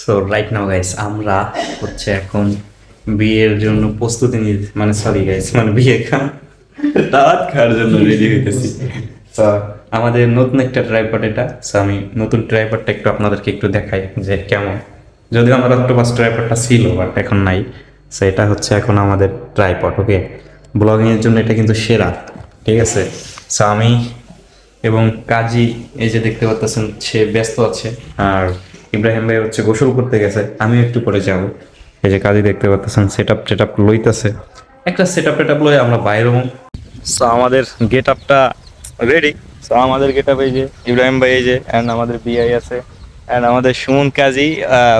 So right now guys আমরা হচ্ছে এখন বিয়ের জন্য প্রস্তুতি নিয়ে মানে সরি গাইস মানে বিয়ে দাওয়াত খাওয়ার জন্য রেডি হইতেছি। তো আমাদের নতুন একটা ট্রাইপড এটা। সো আমি নতুন ট্রাইপডটা একটু আপনাদেরকে একটু দেখাই যে কেমন। যদিও আমার অক্টোপাস ট্রাইপডটা ছিল বাট এখন নাই। সো এটা হচ্ছে এখন আমাদের ট্রাইপড। ওকে, ব্লগিংয়ের জন্য এটা কিন্তু সেরা, ঠিক আছে। সো আমি এবং কাজী এই যে দেখতে পাচ্ছেন সে ব্যস্ত আছে, আর ইব্রাহিম ভাই হচ্ছে গোসল করতে গেছে, আমিও একটু পরে যাব। এই যে কাজী দেখতে পাচ্ছেন সেট আপ লইতেছে, একটা সেট আপ লই আমরা বাইরে। সো আমাদের গেট আপটা রেডি। সো আমাদের গেট আপ এই যে ইব্রাহিম ভাই এই যে, অ্যান্ড আমাদের বিআই আছে, অ্যান্ড আমাদের সুমন কাজী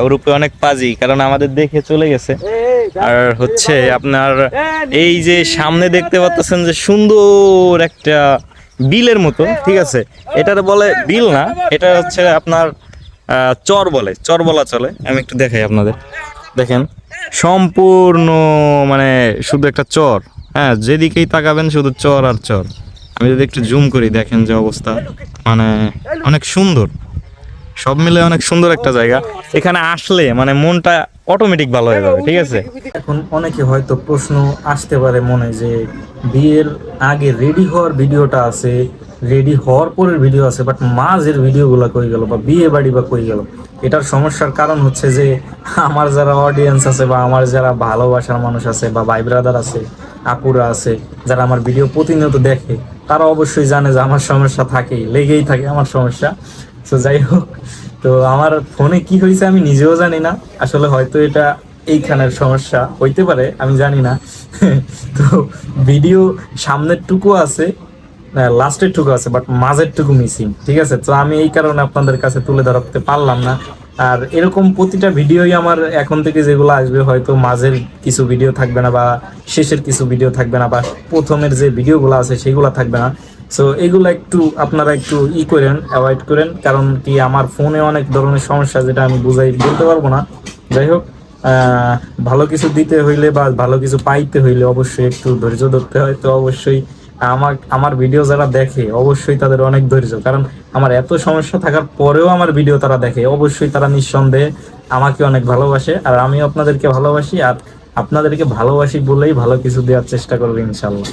ওরূপে অনেক পাজি, কারণ আমাদের দেখে চলে গেছে। আর হচ্ছে আপনার এই যে সামনে দেখতে পাচ্ছেন যে সুন্দর একটা বিলের মতো, ঠিক আছে। এটার বলে বিল না, এটা হচ্ছে আপনার চর বলে, চর বলা চলে। আমি একটু দেখাই আপনাদের, দেখেন সম্পূর্ণ মানে শুধু একটা চর। হ্যাঁ, যেদিকেই তাকাবেন শুধু চর আর চর। আমি যদি একটু জুম করি দেখেন যে অবস্থা, মানে অনেক সুন্দর, সব মিলে অনেক সুন্দর একটা জায়গা। এখানে আসলে মানে মনটা অটোমেটিক ভালো হয়ে যাবে, ঠিক আছে। এখন অনেকে হয়তো প্রশ্ন আসতে পারে মনে যে বিয়ের আগে রেডি হওয়ার ভিডিওটা আছে, রেডি হওয়ার পরের ভিডিও আছে, বাট মাঝের ভিডিওগুলো কই গেল বা বিয়ে বাড়ি বা কই গেল। এটার সমস্যার কারণ হচ্ছে যে আমার যারা অডিয়েন্স আছে বা আমার যারা ভালোবাসার মানুষ আছে বা ভাই ব্রাদার আছে, আপুরা আছে, যারা আমার ভিডিও প্রতিনিয়ত দেখে, তারা অবশ্যই জানে যে আমার সমস্যা থাকেই, লেগেই থাকে আমার সমস্যা। তো যাই হোক, তো আমার ফোনে কি হয়েছে আমি নিজেও জানি না আসলে, হয়তো এটা এইখানের সমস্যা হইতে পারে, আমি জানি না। তো ভিডিও সামনের টুকু আছে, লাস্টের টুকু আছে, বাট মাঝের টুকু মিসিং, ঠিক আছে। তো আমি এই কারণে আপনাদের কাছে তুলে ধরতে পারলাম না। আর এরকম প্রতিটা ভিডিওই আমার এখন থেকে যেগুলো আসবে, হয়তো মাঝের কিছু ভিডিও থাকবে না বা শেষের কিছু ভিডিও থাকবে না বা প্রথমের যে ভিডিওগুলো আছে সেগুলো থাকবে না। সো এগুলো একটু আপনারা একটু করেন, অ্যাভয়েড করেন, কারণ কি আমার ফোনে অনেক ধরনের সমস্যা যেটা আমি বুঝাই বলতে পারবো না। যাই হোক, ভালো কিছু দিতে হইলে বা ভালো কিছু পাইতে হইলে অবশ্যই একটু ধৈর্য ধরতে হয়। তো অবশ্যই আমার ভিডিও যারা দেখে অবশ্যই তাদের অনেক ধৈর্য, কারণ আমার এত সমস্যা থাকার পরেও আমার ভিডিও তারা দেখে, অবশ্যই তারা নিঃসন্দেহে আমাকে অনেক ভালোবাসে, আর আমিও আপনাদেরকে ভালোবাসি, আর আপনাদেরকে ভালোবাসি বলেই ভালো কিছু দেওয়ার চেষ্টা করবো ইনশাল্লাহ।